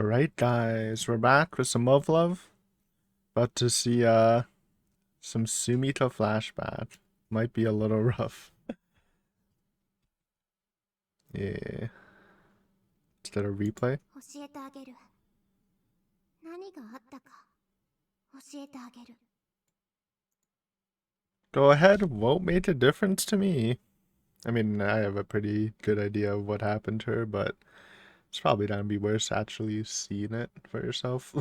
Alright guys, we're back with some Muv-Luv. About to see some Sumika flashback. Might be a little rough. Yeah. Is that a replay? Go ahead, won't make a difference to me. I mean, I have a pretty good idea of what happened to her, but it's probably gonna be worse actually seeing it for yourself.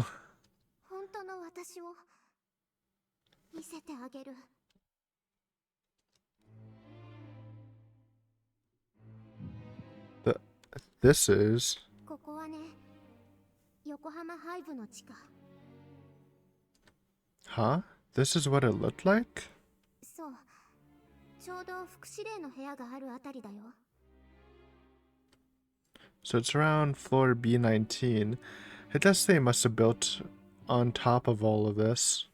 the, this is... Huh? This is what it looked like? So it's around floor B19. It does say must have built on top of all of this.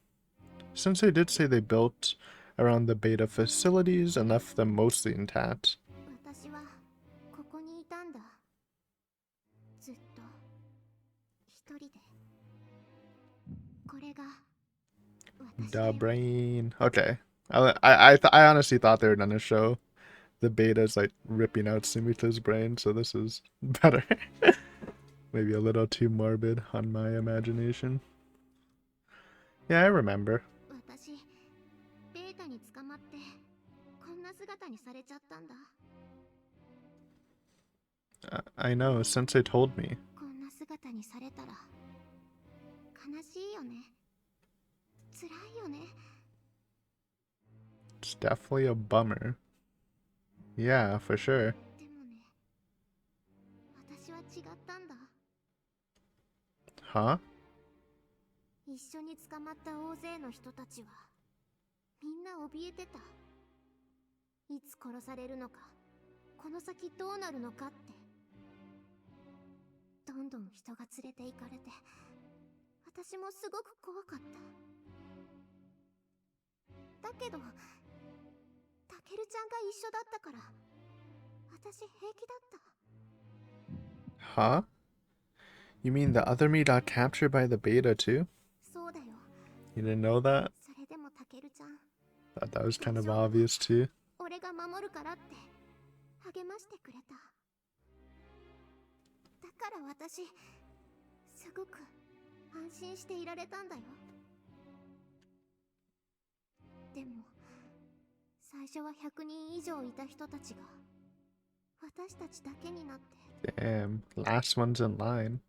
Since they did say they built around the beta facilities and left them mostly intact. Da brain. Okay. I honestly thought they were gonna show the beta's like ripping out Sumika's brain, so this is better. Maybe a little too morbid on my imagination. Yeah, I remember. I know, Sensei told me. It's definitely a bummer. Yeah, for sure. Huh? Huh? You mean the other me got captured by the beta too? You didn't know that? Thought that was kind of obvious too. Damn, last one's in line.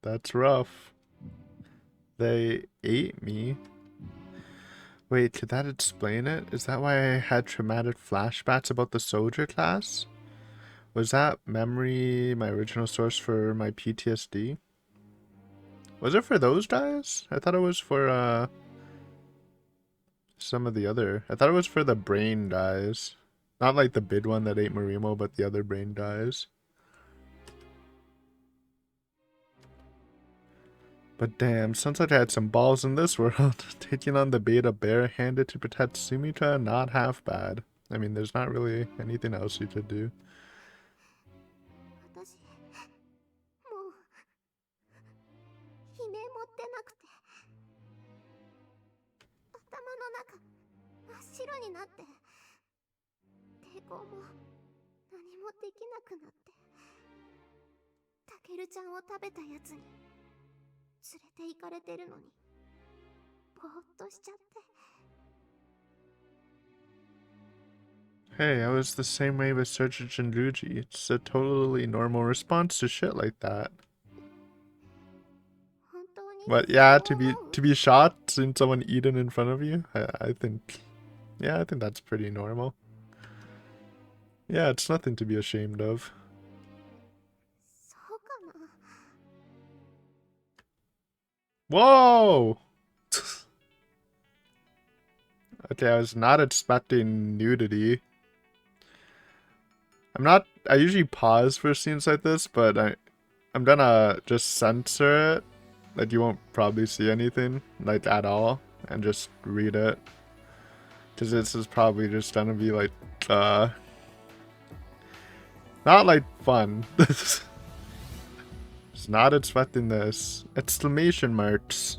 That's rough. They ate me. Wait, could that explain it? Is that why I had traumatic flashbacks about the soldier class? Was that memory my original source for my PTSD? Was it for those guys? I thought it was for some of the other. I thought it was for the brain guys. Not like the big one that ate Marimo, but the other brain guys. But damn, sounds like I had some balls in this world. Taking on the beta barehanded to protect Sumika, not half bad. I mean, there's not really anything else you could do. Hey, I was the same way with Sergeant Jinruji. It's a totally normal response to shit like that. But yeah, to be shot seeing someone eaten in front of you, I think, yeah, I think that's pretty normal. Yeah, it's nothing to be ashamed of. Whoa! Okay, I was not expecting nudity. I usually pause for scenes like this, but I'm gonna just censor it. Like, you won't probably see anything, like, at all, and just read it. Because this is probably just gonna be, like, not, like, fun. Just not expecting this. Exclamation marks.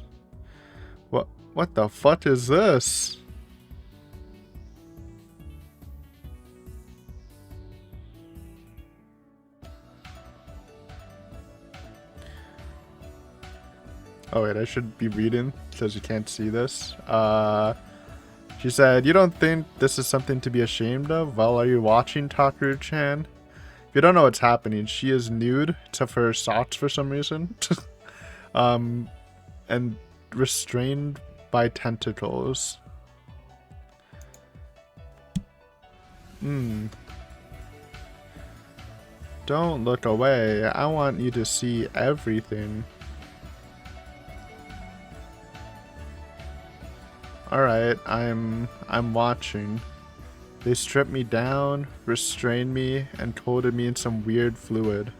What the fuck is this? Oh wait, I should be reading because you can't see this. She said, "You don't think this is something to be ashamed of? Well, are you watching Takeru-chan? If you don't know what's happening, she is nude, except for her socks for some reason. And restrained by tentacles. Don't look away. I want you to see everything." Alright, I'm watching. They stripped me down, restrained me, and coated me in some weird fluid.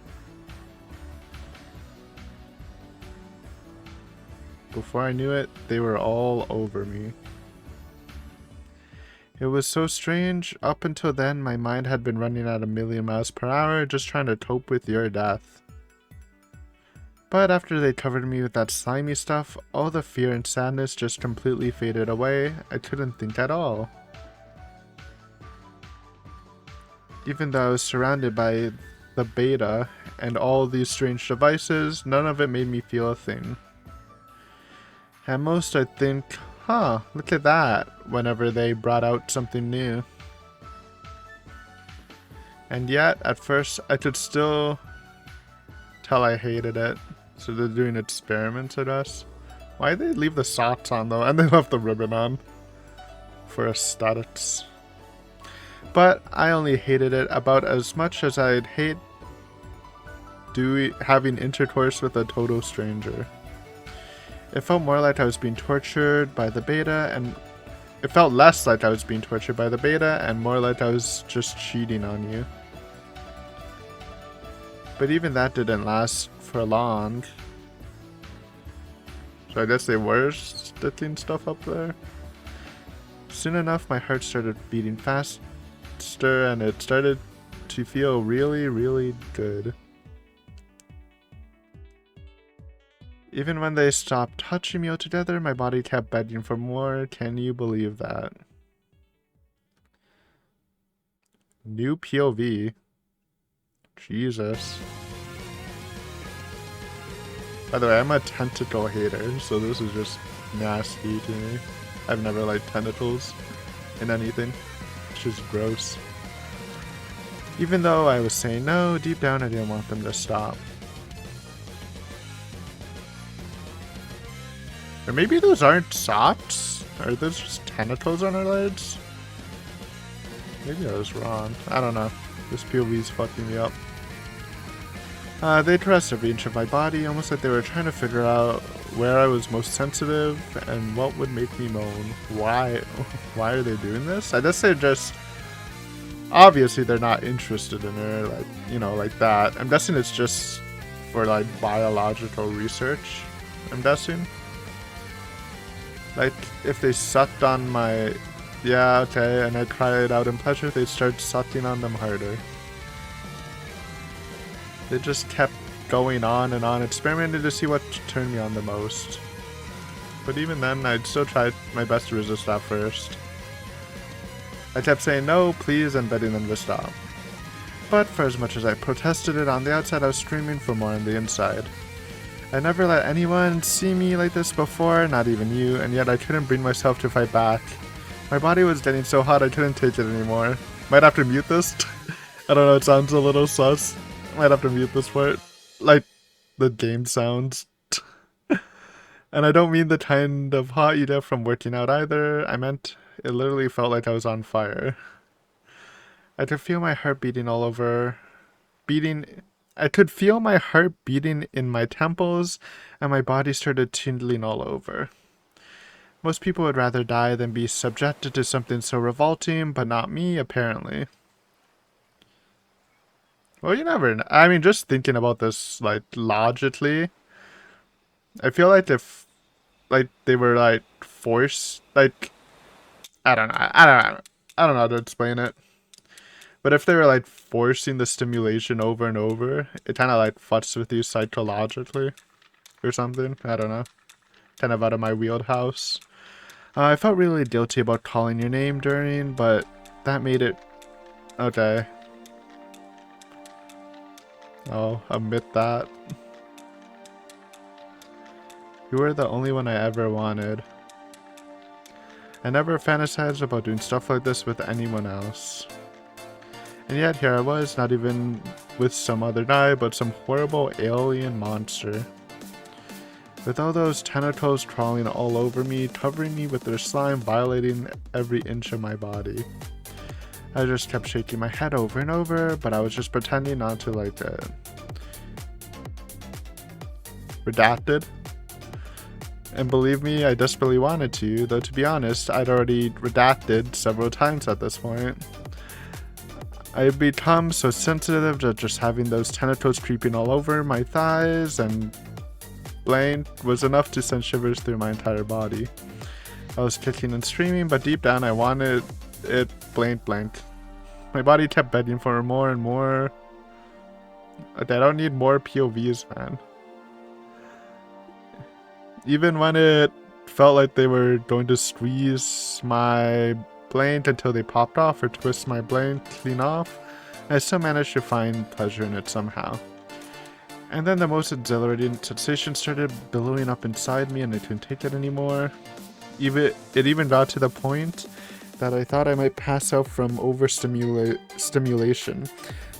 Before I knew it, they were all over me. It was so strange. Up until then, my mind had been running at 1,000,000 miles per hour, just trying to cope with your death. But after they covered me with that slimy stuff, all the fear and sadness just completely faded away. I couldn't think at all. Even though I was surrounded by the beta and all these strange devices, none of it made me feel a thing. At most I'd think, huh, look at that, whenever they brought out something new. And yet, at first, I could still tell I hated it. So they're doing experiments at us. Why'd they leave the socks on though? And they left the ribbon on. For aesthetics. But I only hated it about as much as I'd hate having intercourse with a total stranger. It felt more like I was being tortured by the beta, and it felt less like I was being tortured by the beta and more like I was just cheating on you. But even that didn't last for long. So I guess they were sticking stuff up there. Soon enough, my heart started beating faster and it started to feel really, really good. Even when they stopped touching me altogether, my body kept begging for more. Can you believe that? New POV. Jesus. By the way, I'm a tentacle hater, so this is just nasty to me. I've never liked tentacles in anything. It's just gross. Even though I was saying no, deep down I didn't want them to stop. Or maybe those aren't socks? Are those just tentacles on our legs? Maybe I was wrong. I don't know. This POV's fucking me up. They caressed every inch of my body, almost like they were trying to figure out where I was most sensitive and what would make me moan. Why are they doing this? I guess they're just... Obviously they're not interested in her, like, you know, like that. I'm guessing it's just for, like, biological research, I'm guessing. Like, if they sucked on my... Yeah, okay, and I cried out in pleasure, they'd start sucking on them harder. They just kept going on and on, experimenting to see what turned me on the most. But even then, I'd still try my best to resist at first. I kept saying no, please, and begging them to stop. But for as much as I protested it on the outside, I was screaming for more on the inside. I never let anyone see me like this before, not even you, and yet I couldn't bring myself to fight back. My body was getting so hot I couldn't take it anymore. Might have to mute this. I don't know, it sounds a little sus. Might have to mute this part. Like, the game sounds. And I don't mean the kind of hot you get from working out either. I meant it literally felt like I was on fire. I could feel my heart beating all over. I could feel my heart beating in my temples, and my body started tingling all over. Most people would rather die than be subjected to something so revolting, but not me, apparently. Well, you never know. I mean, just thinking about this, like, logically, I feel like if, like, they were, like, forced, like, I don't know how to explain it. But if they were, like, forcing the stimulation over and over, it kind of, like, fucks with you psychologically or something. I don't know. Kind of out of my wheelhouse. I felt really guilty about calling your name during, but that made it... Okay. I'll admit that. You were the only one I ever wanted. I never fantasized about doing stuff like this with anyone else. And yet here I was, not even with some other guy, but some horrible alien monster. With all those tentacles crawling all over me, covering me with their slime, violating every inch of my body. I just kept shaking my head over and over, but I was just pretending not to like it. Redacted? And believe me, I desperately wanted to, though to be honest, I'd already redacted several times at this point. I had become so sensitive to just having those tentacles creeping all over my thighs and blank was enough to send shivers through my entire body. I was kicking and screaming, but deep down I wanted it blank. My body kept begging for more and more. I don't need more POVs, man. Even when it felt like they were going to squeeze my blank until they popped off or twist my blank clean off, I still managed to find pleasure in it somehow. And then the most exhilarating sensation started billowing up inside me and I couldn't take it anymore. It even got to the point that I thought I might pass out from overstimulation,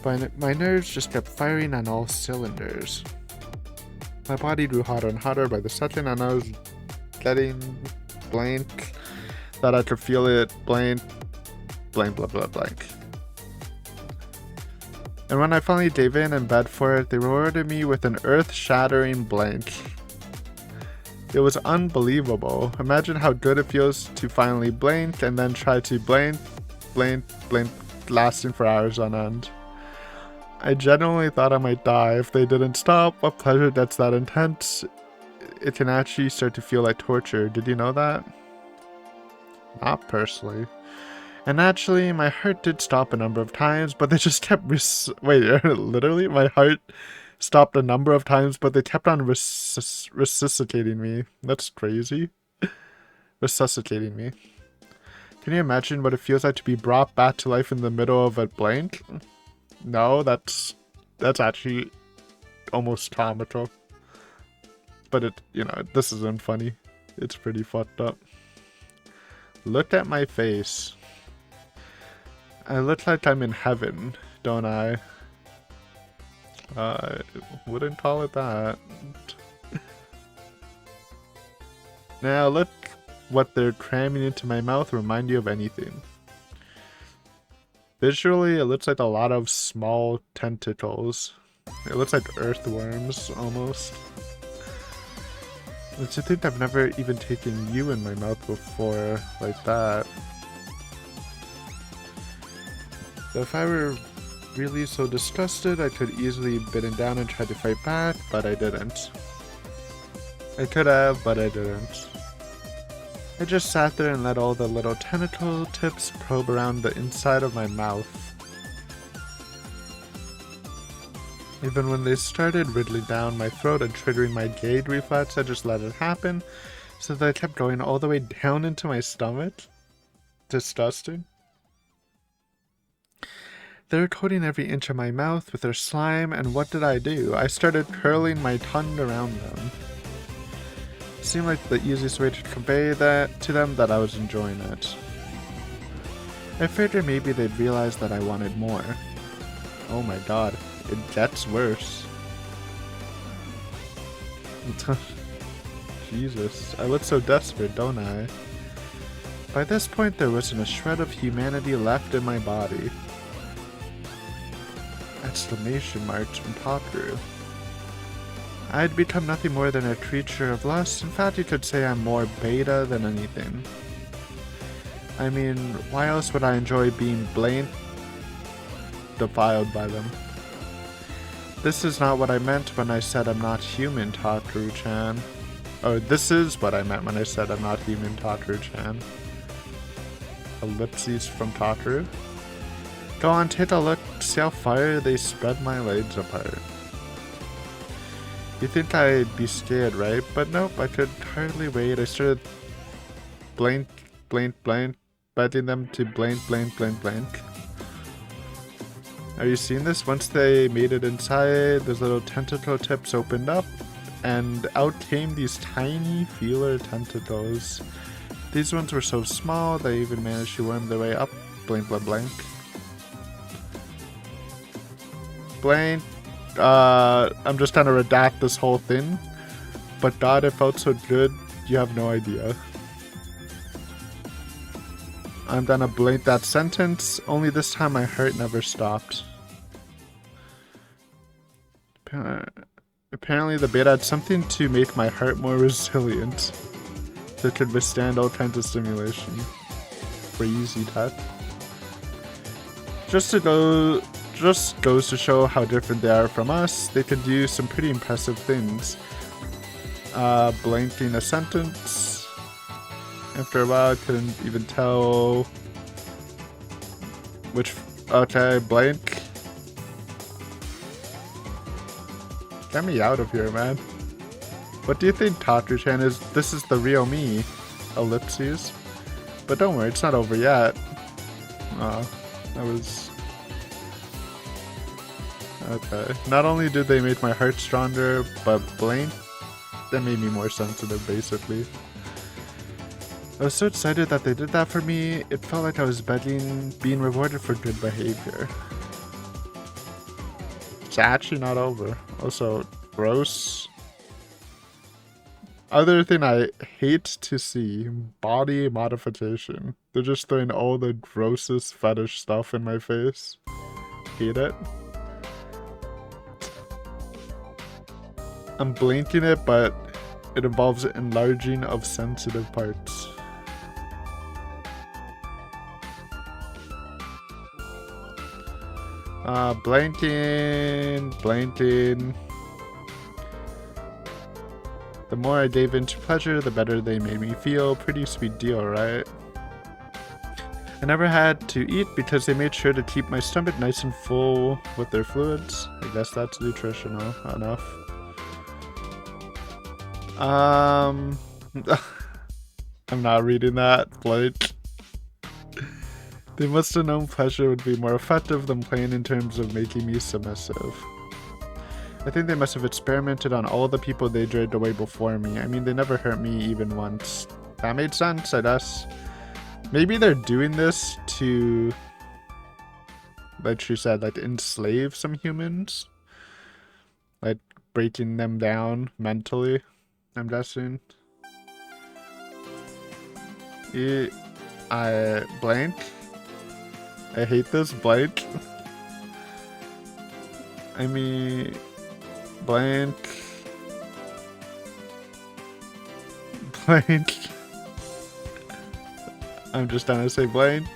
but my nerves just kept firing on all cylinders. My body grew hotter and hotter by the second, and I was getting blank that I could feel it blank. And when I finally gave in bed for it, they rewarded me with an earth-shattering blank. It was unbelievable. Imagine how good it feels to finally blank and then try to blank, lasting for hours on end. I genuinely thought I might die if they didn't stop. A pleasure that's that intense, it can actually start to feel like torture. Did you know that? Not personally. And actually, my heart did stop a number of times, but they just kept wait, literally? My heart stopped a number of times, but they kept on resuscitating me. That's crazy. Resuscitating me. Can you imagine what it feels like to be brought back to life in the middle of a blank? No, that's actually almost comical. But it, you know, this isn't funny. It's pretty fucked up. Look at my face. I look like I'm in heaven, don't I? I wouldn't call it that. Now look what they're cramming into my mouth remind you of anything. Visually, it looks like a lot of small tentacles. It looks like earthworms, almost. And to think I've never even taken you in my mouth before, like that. So if I were really so disgusted, I could easily bite it down and try to fight back, but I didn't. I could have, but I didn't. I just sat there and let all the little tentacle tips probe around the inside of my mouth. Even when they started riddling down my throat and triggering my gag reflex, I just let it happen, so that I kept going all the way down into my stomach. Disgusting. They were coating every inch of my mouth with their slime, and what did I do? I started curling my tongue around them. It seemed like the easiest way to convey that to them that I was enjoying it. I figured maybe they'd realize that I wanted more. Oh my god, it gets worse. Jesus, I look so desperate, don't I? By this point, there wasn't a shred of humanity left in my body. Exclamation marks from Pop grew. I'd become nothing more than a creature of lust. In fact, you could say I'm more beta than anything. I mean, why else would I enjoy being defiled by them? This is not what I meant when I said I'm not human, Tataru-chan. Oh, this is what I meant when I said I'm not human, Tataru-chan. Ellipses from Tataru. Go on, take a look. See how far they spread my legs apart. You think I'd be scared, right? But nope, I could hardly wait. I started betting them to blank. Are you seeing this? Once they made it inside, those little tentacle tips opened up, and out came these tiny feeler tentacles. These ones were so small, they even managed to worm their way up. Blank. I'm just gonna redact this whole thing. But God, it felt so good, you have no idea. I'm gonna blank that sentence, only this time my heart never stopped. Apparently the beta had something to make my heart more resilient. That could withstand all kinds of stimulation. Crazy tech. Just goes to show how different they are from us. They could do some pretty impressive things. Blanking a sentence. After a while, I couldn't even tell which. Okay, blank. Get me out of here, man. What do you think, Tataru-chan? This is the real me? Ellipses. But don't worry, it's not over yet. That was... Okay. Not only did they make my heart stronger, but blank, that made me more sensitive, basically. I was so excited that they did that for me, it felt like I was being rewarded for good behavior. It's actually not over. Also, gross. Other thing I hate to see, body modification. They're just throwing all the grossest fetish stuff in my face. Hate it. I'm blinking it, but it involves enlarging of sensitive parts. Blanking. The more I gave into pleasure, the better they made me feel. Pretty sweet deal, right? I never had to eat because they made sure to keep my stomach nice and full with their fluids. I guess that's nutritional enough. I'm not reading that. Blank. They must have known pleasure would be more effective than playing in terms of making me submissive. I think they must have experimented on all the people they dragged away before me. I mean, they never hurt me even once. That made sense, I guess. Maybe they're doing this to, like she said, like enslave some humans. Like breaking them down mentally, I'm guessing. I blank. I hate this, blank. I mean, blank. I'm just gonna say blank.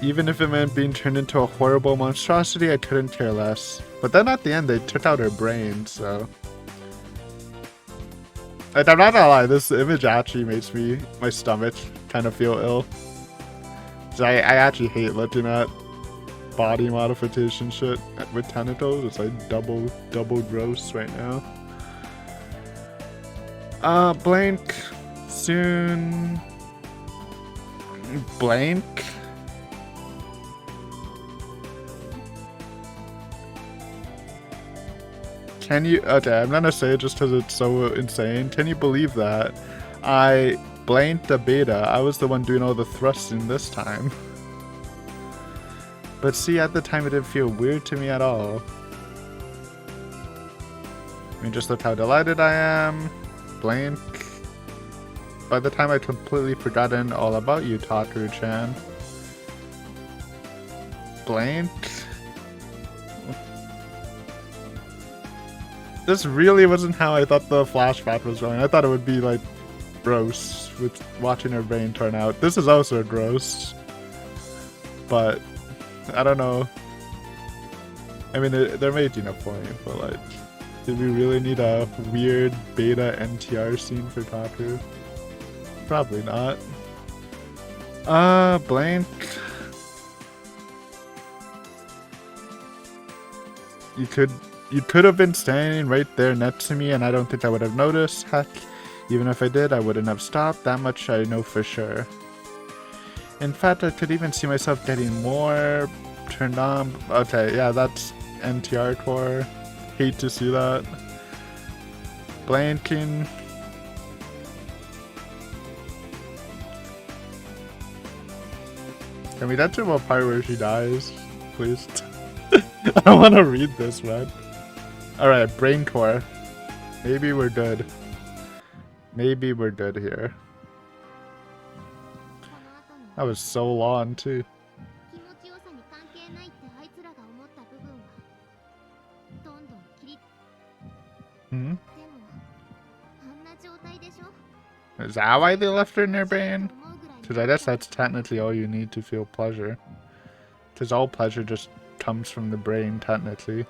Even if it meant being turned into a horrible monstrosity, I couldn't care less. But then at the end, they took out her brain, so... Like, I'm not gonna lie, this image actually makes my stomach kind of feel ill. So I actually hate looking at body modification shit with tentacles. It's like double gross right now. Blank. Soon. Blank. Can you... Okay, I'm gonna say it just because it's so insane. Can you believe that? I blanked the beta. I was the one doing all the thrusting this time. But see, at the time it didn't feel weird to me at all. I mean, just look how delighted I am. Blank. By the time I completely forgotten all about you, Tataru-chan. Blank. This really wasn't how I thought the flashback was going. I thought it would be like gross with watching her brain turn out. This is also gross. But I don't know. I mean, they're making a point, but like, did we really need a weird beta NTR scene for Taku? Probably not. Blank. You could have been standing right there next to me and I don't think I would have noticed. Heck, even if I did, I wouldn't have stopped. That much I know for sure. In fact, I could even see myself getting more turned on. Okay, yeah, that's NTR core. Hate to see that. Blanking. Can we get to a part where she dies, please? I don't want to read this, man. Alright, brain core. Maybe we're good. Maybe we're good here. That was so long, too. Hmm? Is that why they left her in their brain? Because I guess that's technically all you need to feel pleasure. Because all pleasure just comes from the brain, technically.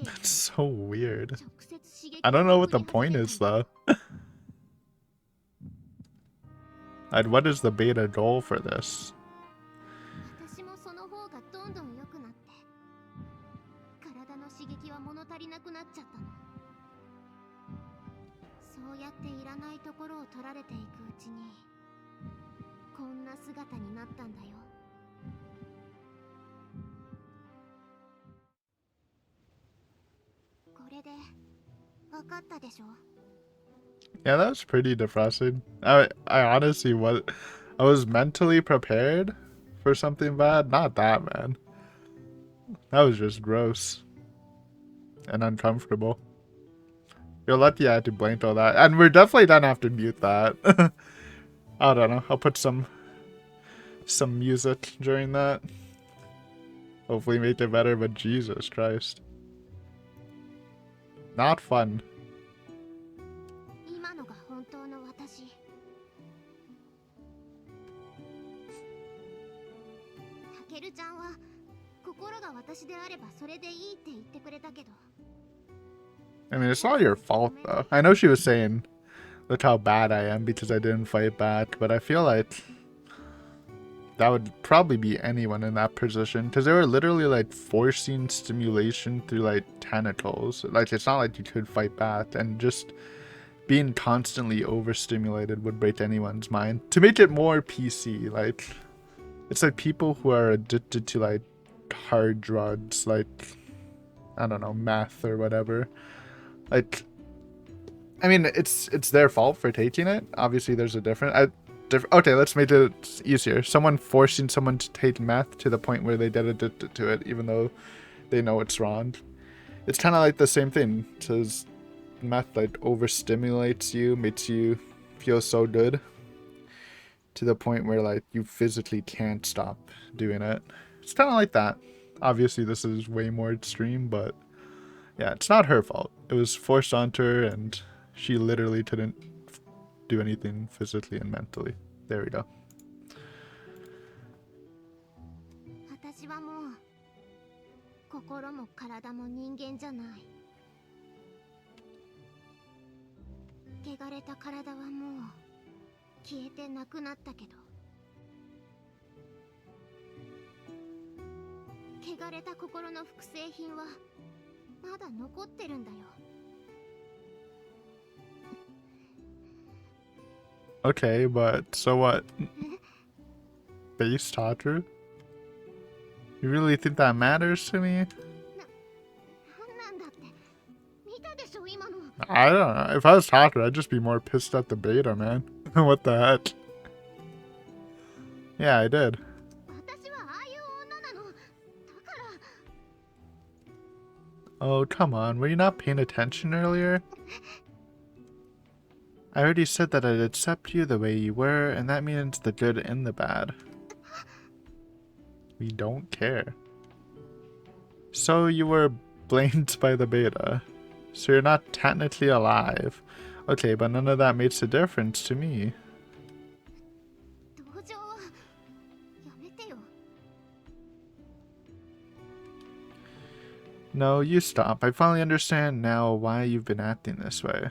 That's so weird. I don't know what the point is, though. And what is the beta goal for this? Yeah, that was pretty depressing. I honestly I was mentally prepared for something bad. Not that, man. That was just gross and uncomfortable. You're lucky I had to blank all that. And we're definitely gonna have to mute that. I don't know. I'll put some music during that. Hopefully make it better, but Jesus Christ. Not fun. I mean, it's not your fault, though. I know she was saying, look how bad I am because I didn't fight back, but I feel like that would probably be anyone in that position because they were literally like forcing stimulation through like tentacles. Like, it's not like you could fight back, and just being constantly overstimulated would break anyone's mind. To make it more PC, like, it's like people who are addicted to like hard drugs, like, I don't know, meth or whatever. Like, I mean, it's their fault for taking it. Obviously, there's a different. Okay, let's make it easier. Someone forcing someone to take meth to the point where they get addicted to it, even though they know it's wrong. It's kind of like the same thing. Because meth like overstimulates you, makes you feel so good, to the point where like you physically can't stop doing it. It's kind of like that. Obviously, this is way more extreme, but yeah, it's not her fault. It was forced onto her, and she literally couldn't do anything physically and mentally. There we go. Okay, but so what? Base Todger? You really think that matters to me? I don't know. If I was Todger, I'd just be more pissed at the beta, man. What the heck? Yeah, I did. Oh, come on. Were you not paying attention earlier? I already said that I'd accept you the way you were, and that means the good and the bad. We don't care. So you were blamed by the beta. So you're not technically alive. Okay, but none of that makes a difference to me. No, you stop. I finally understand now why you've been acting this way.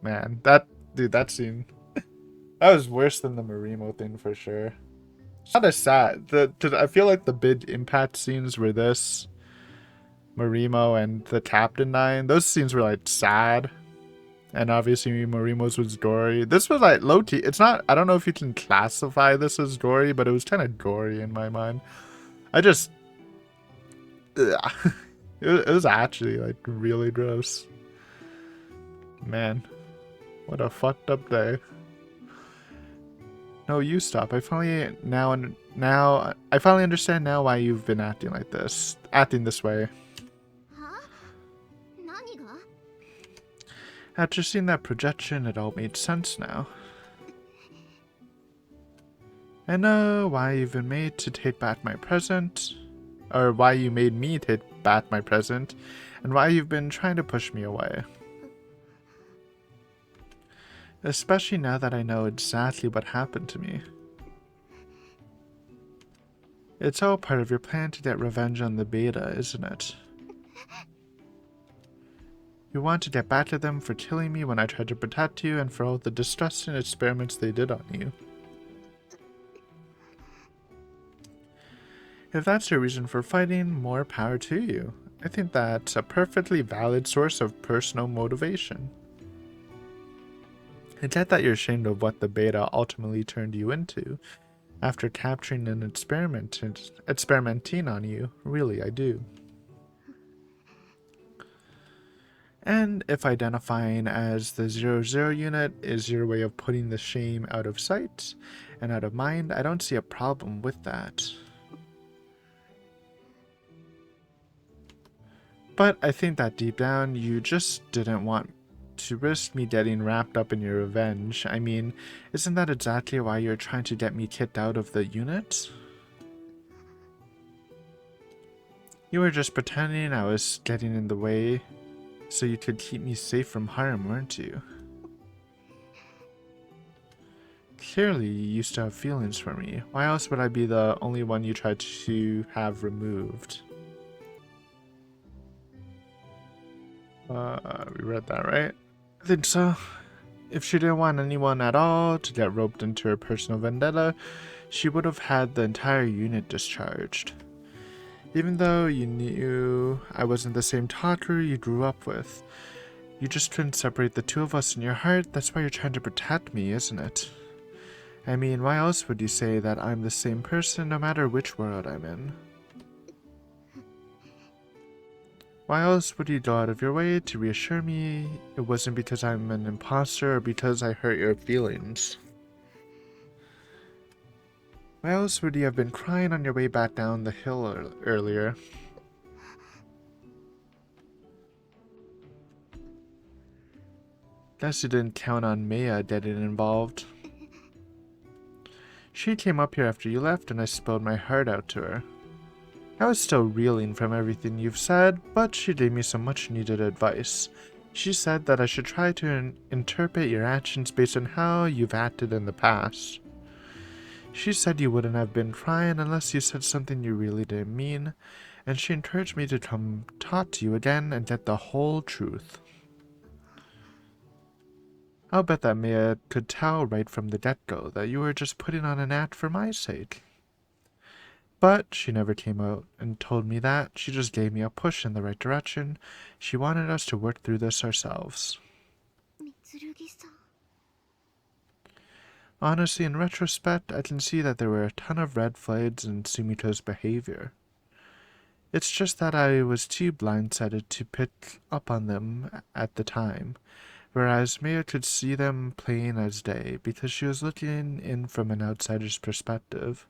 Man, that scene, that was worse than the Marimo thing for sure. It's not as sad. I feel like the big impact scenes were this, Marimo and the captain dying. Those scenes were like sad. And obviously Marimo's was gory. This was like low-key. It's not, I don't know if you can classify this as gory, but it was kind of gory in my mind. I just, it was actually like really gross. Man, what a fucked up day. No, you stop. I finally understand now why you've been acting like this. Acting this way. After seeing that projection, it all made sense now. I know why you've been made to take back my present. Or why you made me take back my present. And why you've been trying to push me away. Especially now that I know exactly what happened to me. It's all part of your plan to get revenge on the beta, isn't it? You want to get back at them for killing me when I tried to protect you and for all the distressing experiments they did on you. If that's your reason for fighting, more power to you. I think that's a perfectly valid source of personal motivation. I get that you're ashamed of what the beta ultimately turned you into, after capturing and experimenting on you. Really, I do. And if identifying as the 00 unit is your way of putting the shame out of sight and out of mind, I don't see a problem with that. But I think that deep down, you just didn't want to risk me getting wrapped up in your revenge. I mean, isn't that exactly why you're trying to get me kicked out of the unit? You were just pretending I was getting in the way so you could keep me safe from harm, weren't you? Clearly, you used to have feelings for me. Why else would I be the only one you tried to have removed? We read that, right? I think so. If she didn't want anyone at all to get roped into her personal vendetta, she would have had the entire unit discharged. Even though you knew I wasn't the same talker you grew up with, you just couldn't separate the two of us in your heart. That's why you're trying to protect me, isn't it? I mean, why else would you say that I'm the same person no matter which world I'm in? Why else would you go out of your way to reassure me it wasn't because I'm an imposter or because I hurt your feelings? Why else would you have been crying on your way back down the hill earlier? Guess you didn't count on Maya getting involved. She came up here after you left and I spilled my heart out to her. I was still reeling from everything you've said, but she gave me some much needed advice. She said that I should try to interpret your actions based on how you've acted in the past. She said you wouldn't have been crying unless you said something you really didn't mean, and she encouraged me to come talk to you again and get the whole truth. I'll bet that Mia could tell right from the get-go that you were just putting on an act for my sake. But she never came out and told me that. She just gave me a push in the right direction. She wanted us to work through this ourselves. Honestly, in retrospect, I can see that there were a ton of red flags in Sumika's behavior. It's just that I was too blindsided to pick up on them at the time, whereas Maya could see them plain as day because she was looking in from an outsider's perspective.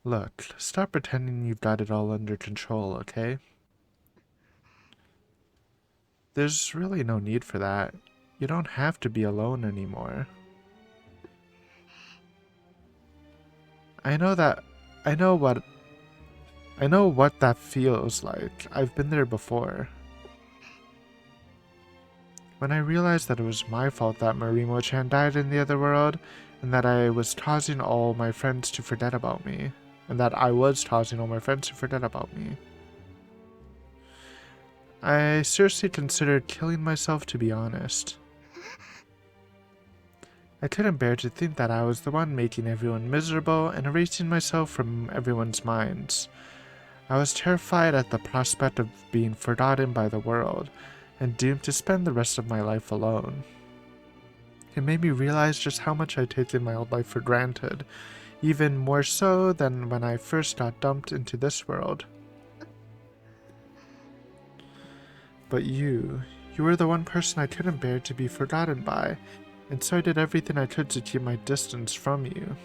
Look, stop pretending you've got it all under control, okay? There's really no need for that. You don't have to be alone anymore. I know that... I know what that feels like. I've been there before. When I realized that it was my fault that Marimo-chan died in the other world, and that I was causing all my friends to forget about me. I seriously considered killing myself, to be honest. I couldn't bear to think that I was the one making everyone miserable and erasing myself from everyone's minds. I was terrified at the prospect of being forgotten by the world, and doomed to spend the rest of my life alone. It made me realize just how much I'd taken my old life for granted, even more so than when I first got dumped into this world. But you were the one person I couldn't bear to be forgotten by, and so I did everything I could to keep my distance from you.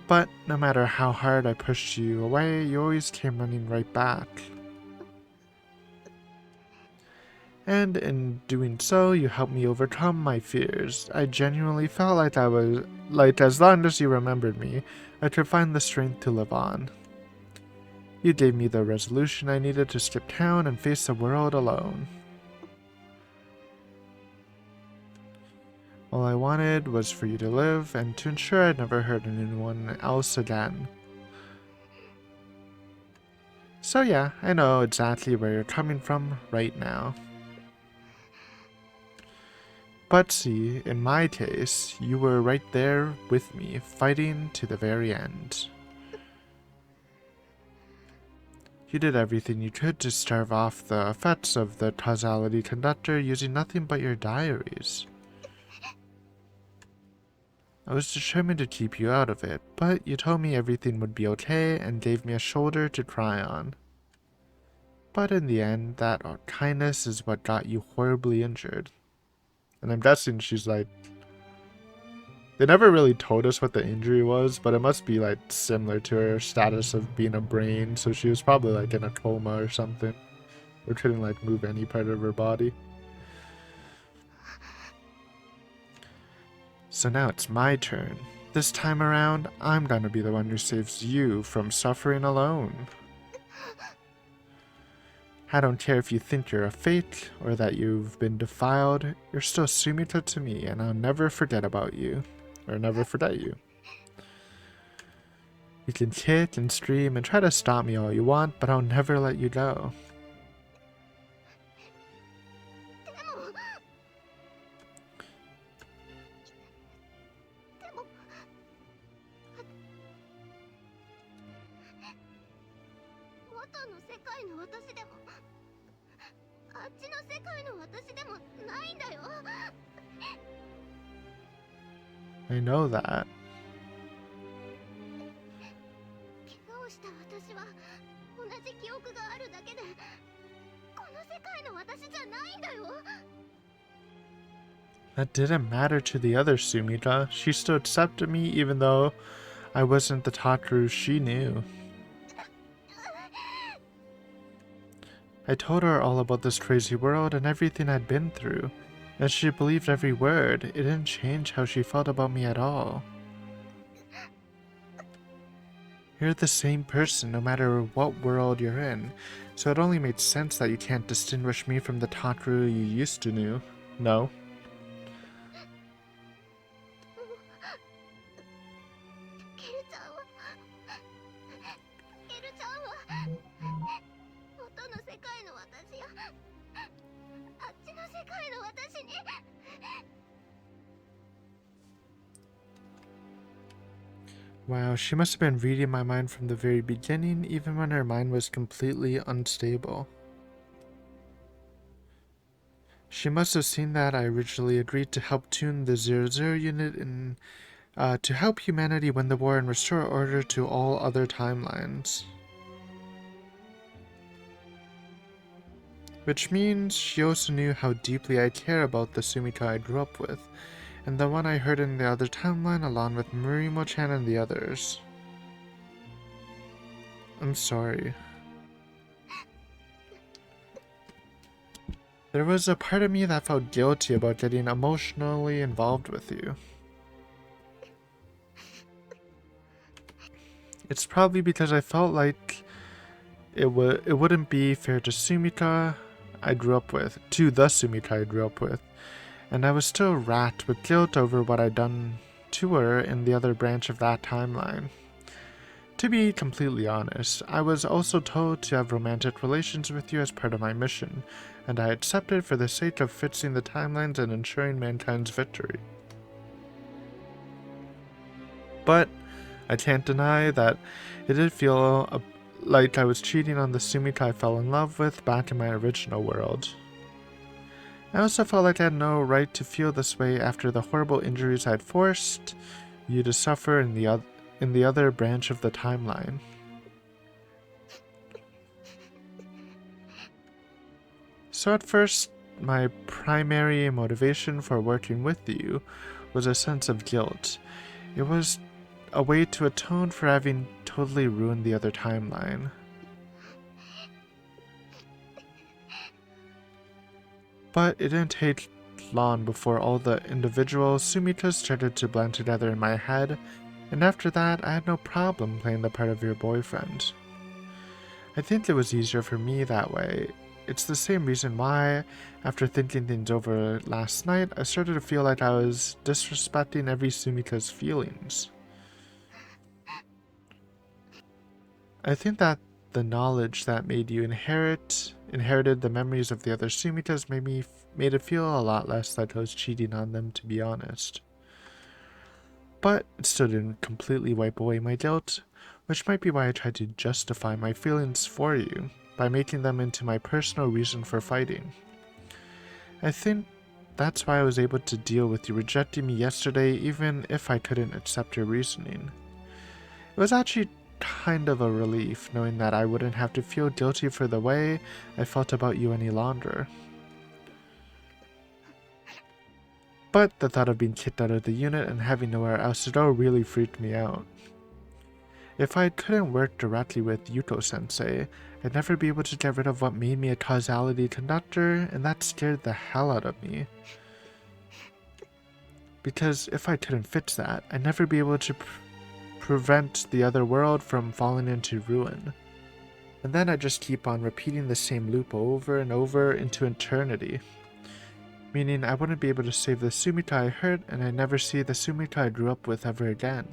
But no matter how hard I pushed you away, you always came running right back. And in doing so, you helped me overcome my fears. I genuinely felt like as long as you remembered me, I could find the strength to live on. You gave me the resolution I needed to skip town and face the world alone. All I wanted was for you to live and to ensure I'd never hurt anyone else again. So yeah, I know exactly where you're coming from right now. But see, in my case, you were right there with me, fighting to the very end. You did everything you could to starve off the effects of the causality conductor using nothing but your diaries. I was determined to keep you out of it, but you told me everything would be okay and gave me a shoulder to cry on. But in the end, that kindness is what got you horribly injured. And I'm guessing she's like... They never really told us what the injury was, but it must be like similar to her status of being a brain, so she was probably like in a coma or something. Or couldn't like move any part of her body. So now it's my turn. This time around, I'm gonna be the one who saves you from suffering alone. I don't care if you think you're a fake, or that you've been defiled, you're still Sumika to me, and I'll never forget about you. Or never forget you. You can kick and scream and try to stop me all you want, but I'll never let you go. I know that. That didn't matter to the other Sumika. She still accepted me even though I wasn't the Takaru she knew. I told her all about this crazy world and everything I'd been through, and she believed every word. It didn't change how she felt about me at all. You're the same person no matter what world you're in, so it only made sense that you can't distinguish me from the Takaru you used to know. Wow, she must have been reading my mind from the very beginning, even when her mind was completely unstable. She must have seen that I originally agreed to help tune the 00 unit in, to help humanity win the war and restore order to all other timelines. Which means she also knew how deeply I care about the Sumika I grew up with, and the one I heard in the other timeline along with Marimo-chan and the others. I'm sorry. There was a part of me that felt guilty about getting emotionally involved with you. It's probably because I felt like it wouldn't be fair to Sumika I grew up with, to the Sumika I grew up with, and I was still racked with guilt over what I'd done to her in the other branch of that timeline. To be completely honest, I was also told to have romantic relations with you as part of my mission, and I accepted for the sake of fixing the timelines and ensuring mankind's victory. But I can't deny that it did feel like I was cheating on the Sumika I fell in love with back in my original world. I also felt like I had no right to feel this way after the horrible injuries I'd forced you to suffer in the other branch of the timeline. So at first, my primary motivation for working with you was a sense of guilt. It was a way to atone for having totally ruined the other timeline. But it didn't take long before all the individual Sumikas started to blend together in my head, and after that I had no problem playing the part of your boyfriend. I think it was easier for me that way. It's the same reason why, after thinking things over last night, I started to feel like I was disrespecting every Sumika's feelings. I think that the knowledge that made you inherited the memories of the other Sumikas made it feel a lot less like I was cheating on them, to be honest. But it still didn't completely wipe away my guilt, which might be why I tried to justify my feelings for you, by making them into my personal reason for fighting. I think that's why I was able to deal with you rejecting me yesterday, even if I couldn't accept your reasoning. It was actually kind of a relief knowing that I wouldn't have to feel guilty for the way I felt about you any longer. But the thought of being kicked out of the unit and having nowhere else to go really freaked me out. If I couldn't work directly with Yuto-sensei, I'd never be able to get rid of what made me a causality conductor, and that scared the hell out of me. Because if I couldn't fix that, I'd never be able to prevent the other world from falling into ruin. And then I'd just keep on repeating the same loop over and over into eternity. Meaning I wouldn't be able to save the Sumika I hurt, and I'd never see the Sumika I grew up with ever again.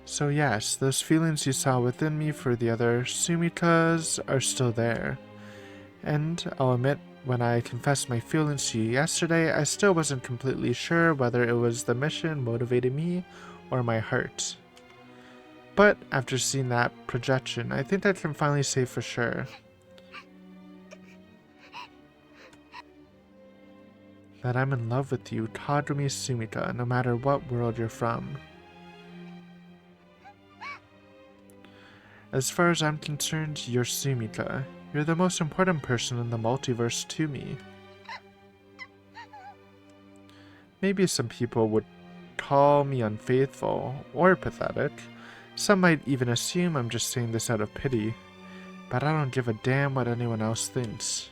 So yes, those feelings you saw within me for the other Sumikas are still there. And I'll admit, when I confessed my feelings to you yesterday, I still wasn't completely sure whether it was the mission motivating me or my heart. But after seeing that projection, I think I can finally say for sure that I'm in love with you, Tadumi Sumika, no matter what world you're from. As far as I'm concerned, you're Sumika. You're the most important person in the multiverse to me. Maybe some people would call me unfaithful or pathetic. Some might even assume I'm just saying this out of pity. But I don't give a damn what anyone else thinks.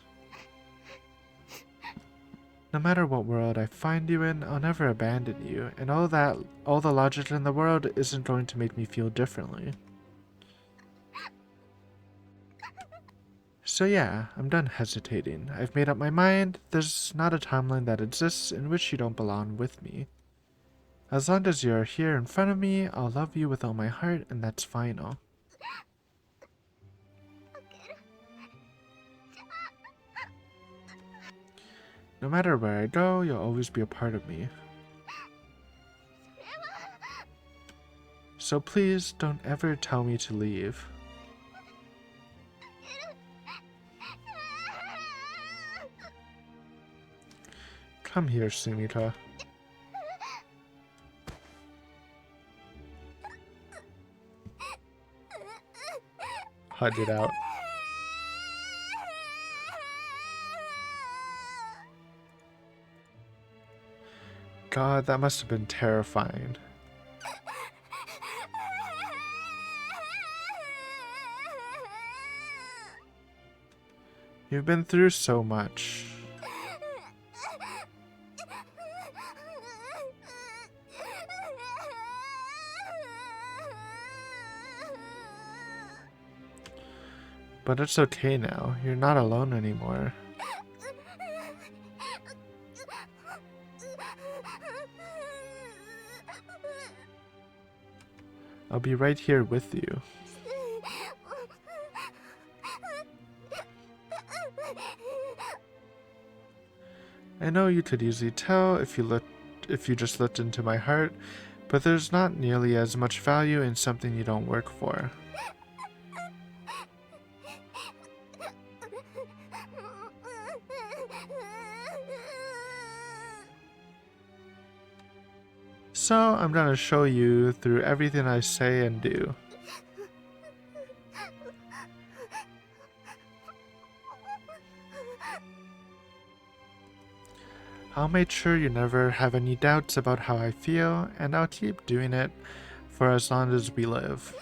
No matter what world I find you in, I'll never abandon you, and all the logic in the world isn't going to make me feel differently. So yeah, I'm done hesitating. I've made up my mind. There's not a timeline that exists in which you don't belong with me. As long as you're here in front of me, I'll love you with all my heart, and that's final. No matter where I go, you'll always be a part of me. So please, don't ever tell me to leave. Come here, Sumika. Hug it out. God, that must have been terrifying. You've been through so much. But it's okay now. You're not alone anymore. I'll be right here with you. I know you could easily tell if you just looked into my heart, but there's not nearly as much value in something you don't work for. So I'm gonna show you through everything I say and do. I'll make sure you never have any doubts about how I feel, and I'll keep doing it for as long as we live.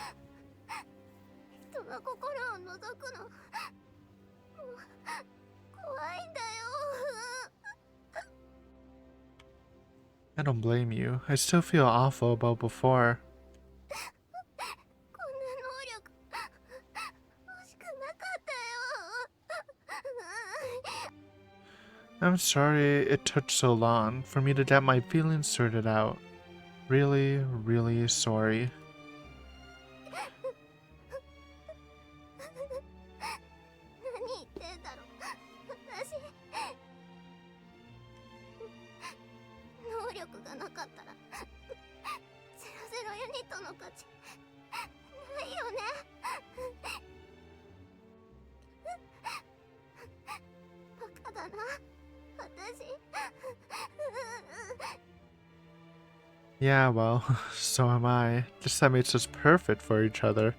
I don't blame you. I still feel awful about before. I'm sorry it took so long for me to get my feelings sorted out. Really, really sorry. Yeah, well, so am I. Just that makes us perfect for each other.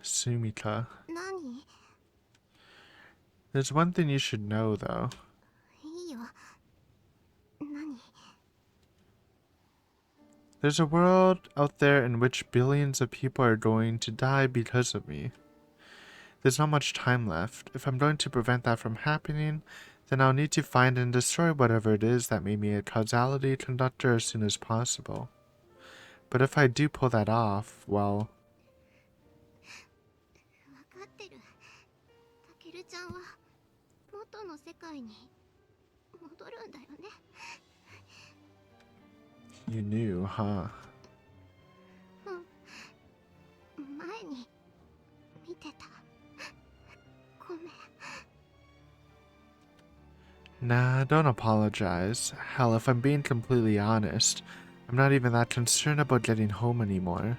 Sumika. There's one thing you should know, though. There's a world out there in which billions of people are going to die because of me. There's not much time left. If I'm going to prevent that from happening, then I'll need to find and destroy whatever it is that made me a causality conductor as soon as possible. But if I do pull that off, well... You knew, huh? Nah, don't apologize. Hell, if I'm being completely honest, I'm not even that concerned about getting home anymore.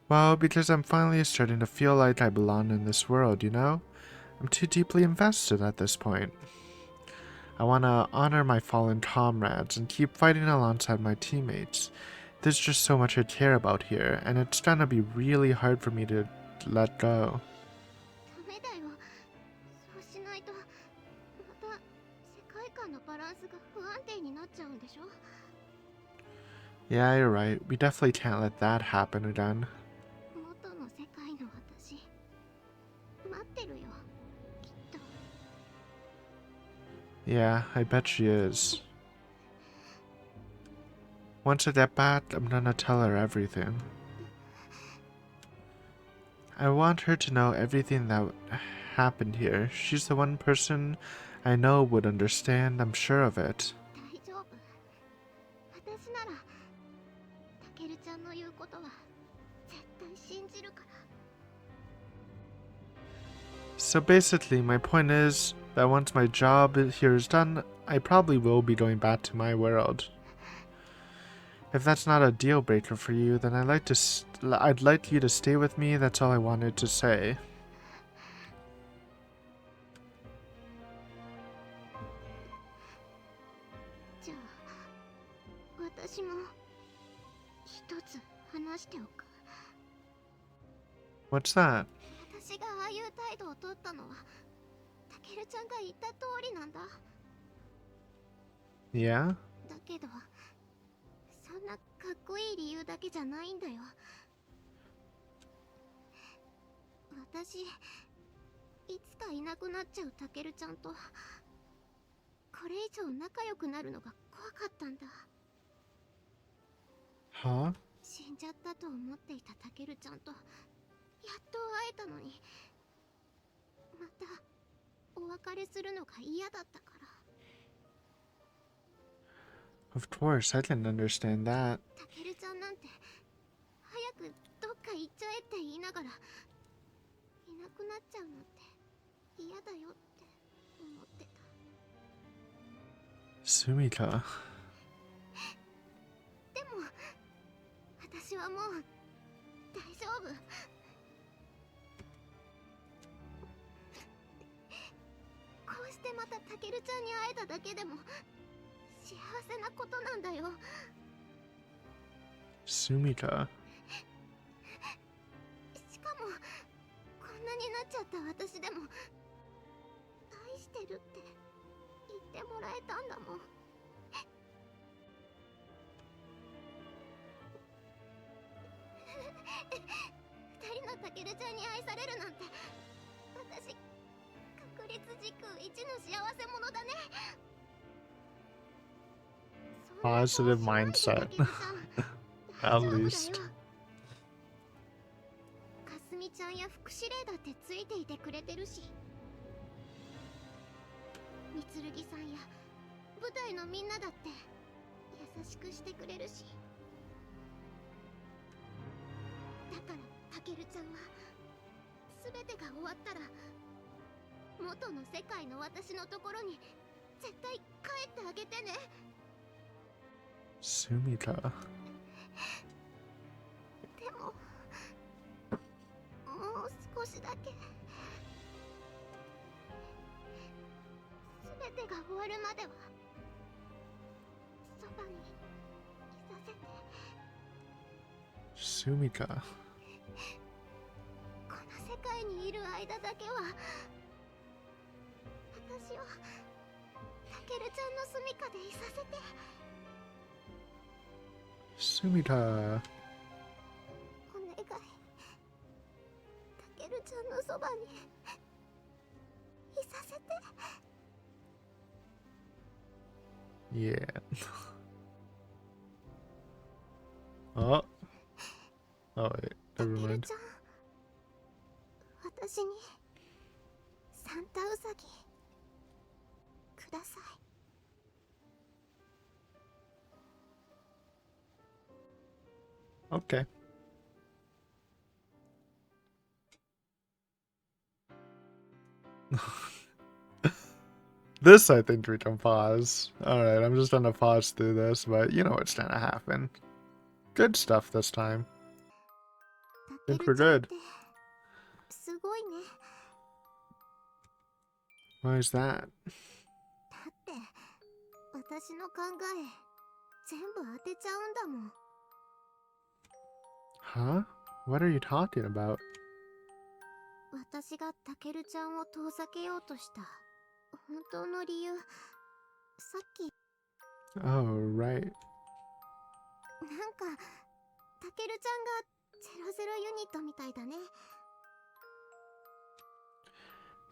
Well, because I'm finally starting to feel like I belong in this world, you know? I'm too deeply invested at this point. I want to honor my fallen comrades and keep fighting alongside my teammates. There's just so much I care about here, and it's gonna be really hard for me to let go. Yeah, you're right. We definitely can't let that happen again. Yeah, I bet she is. Once I get back, I'm gonna tell her everything. I want her to know everything that happened here. She's the one person I know would understand, I'm sure of it. So basically, my point is that once my job here is done, I probably will be going back to my world. If that's not a deal breaker for you, then I'd like you to stay with me. That's all I wanted to say. What's that? Yeah? だけどそんなかっこいい理由だけじゃないんだよ。私いつかいなくなっちゃうタケルちゃんとこれ以上仲良くなるのが怖かったんだ。 Huh? 死んじゃったと思っていたタケルちゃんとやっと会えたのにまたお別れするのが嫌だったから。 Of course, I can understand that. タケルちゃんなんて早くどっか行っちゃえって言いながらいなくなっちゃうのって嫌だよって思ってた。 Sumika. でも私はもう大丈夫。こうしてまたタケルちゃんに会えただけでも幸せなことなんだよ。 Sumika. しかもこんなになっちゃった私でも愛してるって言ってもらえたんだもん。二人のタケルちゃんに愛されるなんて私確率時空一の幸せ者だね。 Positive mindset. At least. かすみちゃんや副司令だってついていてくれてるし、みつるぎさんや部隊のみんなだって優しくしてくれるし、だからタケルちゃんは全てが終わったら元の世界の私のところに絶対帰ってあげてね。 Sumika. でももう少しだけ全てが終わるまではそばにいさせて。 Sumika. この世界にいる間だけは私をタケルちゃんの住処でいさせて。 Sumika. お願い、タケルちゃんのそばにいさせて。 Yeah. Oh. Oh wait, タケ never ル mind. ちゃん、私にサンタウサギください。 Okay. This I think we can pause. Alright, I'm just gonna pause through this, but you know what's gonna happen. Good stuff this time. タ think ケ we're ルちゃんっ good. てすごいね。 Why is that? だって私の考え全部当てちゃうんだもん。 Huh? What are you talking about? 私がタケルちゃんを遠ざけようとした本当の理由、さっき Oh, right. なんかタケルちゃんが00ユニットみたいだね。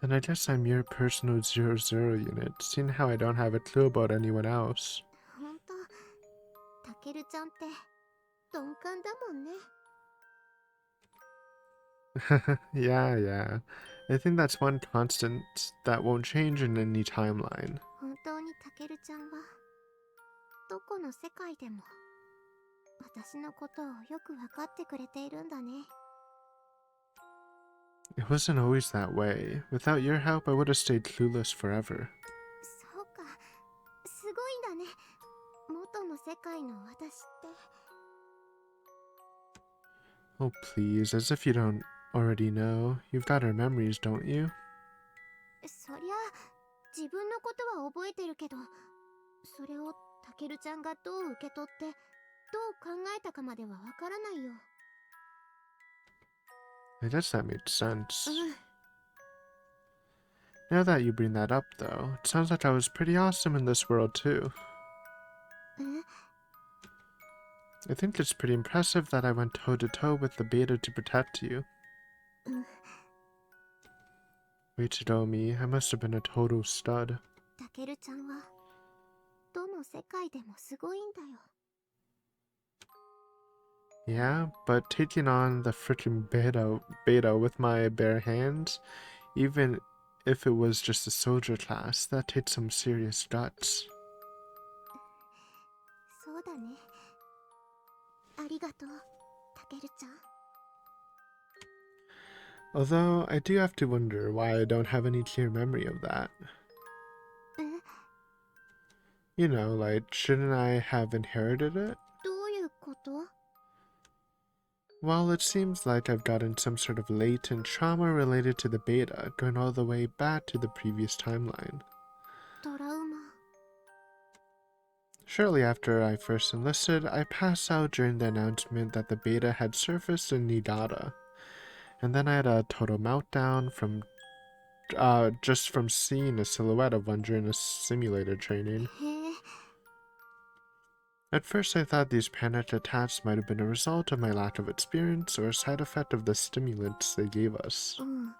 Then I guess I'm your personal 00 unit, seeing how I don't have a clue about anyone else. 本当タケルちゃんって鈍感だもんね。 Yeah. I think that's one constant that won't change in any timeline. 本当にタケルちゃんはどこの世界でも私のことをよく分かってくれているんだね。 It wasn't always that way. Without your help, I would have stayed clueless forever. そうか、すごいんだね、元の世界の私って。 Oh, please, as if you don't already know. You've got our memories, don't you? そりゃ自分のことは覚えてるけど、それをタケルちゃんがどう受け取ってどう考えたかまではわからないよ。 I guess that made sense. うん、 Now that you bring that up, though, it sounds like I was pretty awesome in this world, too. え I think it's pretty impressive that I went toe-to-toe with the beta to protect you. うん。 Way to know me, I must have been a total stud. タケルちゃんはどの世界でもすごいんだよ。 Yeah, but taking on the freaking beta with my bare hands, even if it was just a soldier class, that takes some serious guts. そうだね。ありがとう、タケルちゃん。 Although, I do have to wonder why I don't have any clear memory of that. え、 You know, like, shouldn't I have inherited it? どういうこと？ Well, it seems like I've gotten some sort of latent trauma related to the beta, going all the way back to the previous timeline. トラウマ。 Shortly after I first enlisted, I passed out during the announcement that the beta had surfaced in Niigata. And then I had a total meltdown from just from seeing a silhouette of one during a simulator training. へえ。 At first I thought these panic attacks might have been a result of my lack of experience or a side effect of the stimulants they gave us. うん。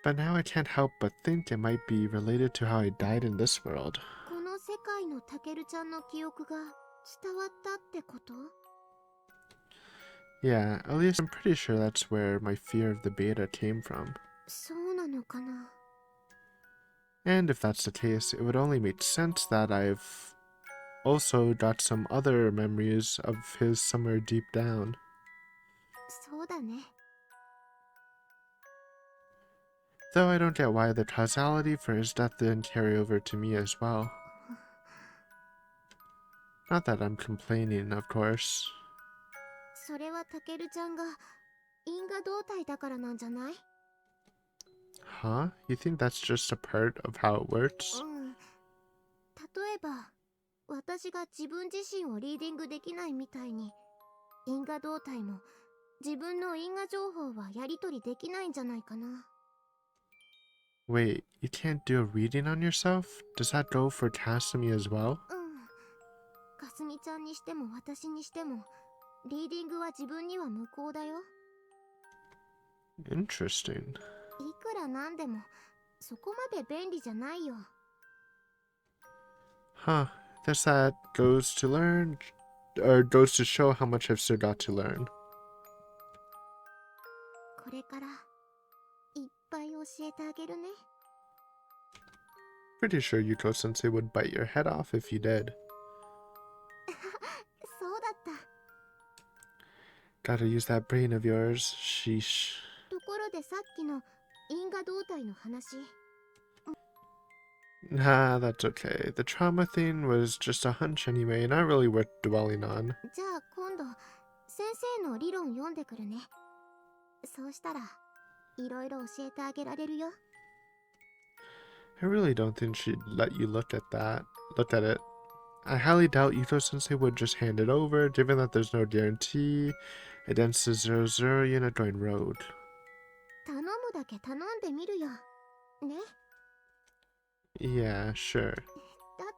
But now I can't help but think it might be related to how I died in this world. この世界のタケルちゃんの記憶が伝わったってこと？ Yeah, at least I'm pretty sure that's where my fear of the beta came from. そうなのかな。 And if that's the case, it would only make sense that I've also got some other memories of his somewhere deep down. そうだね。 Though I don't get why the causality for his death didn't carry over to me as well. Not that I'm complaining, of course. それはタケルちゃんが因果動態だからなんじゃない？ Huh? You think that's just a part of how it works? うん。例えば、私が自分自身をリーディングできないみたいに、因果動態も自分の因果情報はやり取りできないんじゃないかな。 Wait, you can't do a reading on yourself? Does that go for Kasumi as well? うん。かすみちゃんにしても私にしても、リーディングは自分には無効だよ。 Interesting. いくらなんでも、そこまで便利じゃないよ。 Huh. Guess that goes to learn, or goes to show how much I've still got to learn. これからいっぱい教えてあげるね。 Pretty sure Yuko-sensei would bite your head off if you did. そうだった。 Gotta use that brain of yours. Sheesh. ところでさっきの因果動態の話、 Nah, that's okay. The trauma thing was just a hunch anyway, not really worth dwelling on. じゃあ今度先生の理論読んでくるね。そうしたらいろいろ教えてあげられるよ。 I really don't think she'd let you look at it. I highly doubt Yuko-sensei would just hand it over, given that there's no guarantee against the 00 unit going rogue. 頼むだけ頼んでみるよ。ね。 Yeah, sure. だっ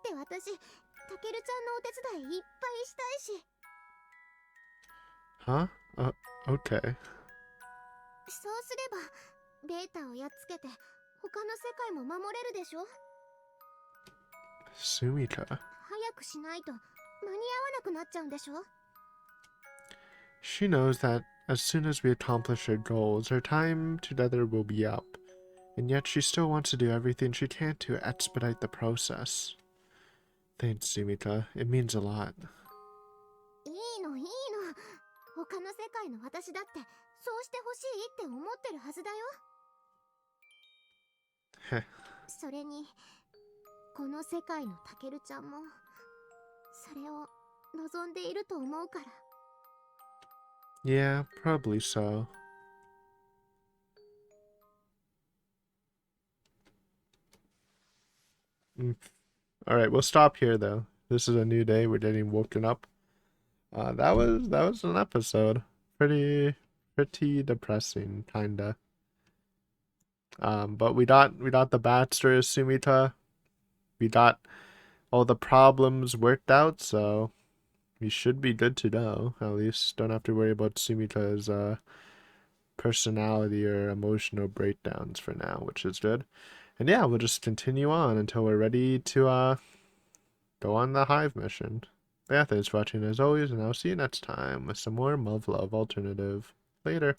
て私、タケルちゃんのお手伝いいっぱいしたいし。 Huh? Okay. そうすればベータをやっつけて他の世界も守れるでしょ。 Sumika. 早くしないと間に合わなくなっちゃうんでしょ。 She knows that as soon as we accomplish our goals, our time together will be up. And yet she still wants to do everything she can to expedite the process. Thanks, Sumika. It means a lot. いいのいいの。他の世界の私だってそうしてほしいって思ってるはずだよ。 Heh. それにこの世界のタケルちゃんもそれを望んでいると思うから。 Yeah, probably so. Alright, we'll stop here though. This is a new day, we're getting woken up. That was an episode. Pretty depressing, kinda. But we got the Baxter Sumita. We got all the problems worked out, so we should be good to go. At least don't have to worry about Sumika's personality or emotional breakdowns for now, which is good. And yeah, we'll just continue on until we're ready to go on the Hive mission. But yeah, thanks for watching as always, and I'll see you next time with some more Muv-Luv alternative. Later.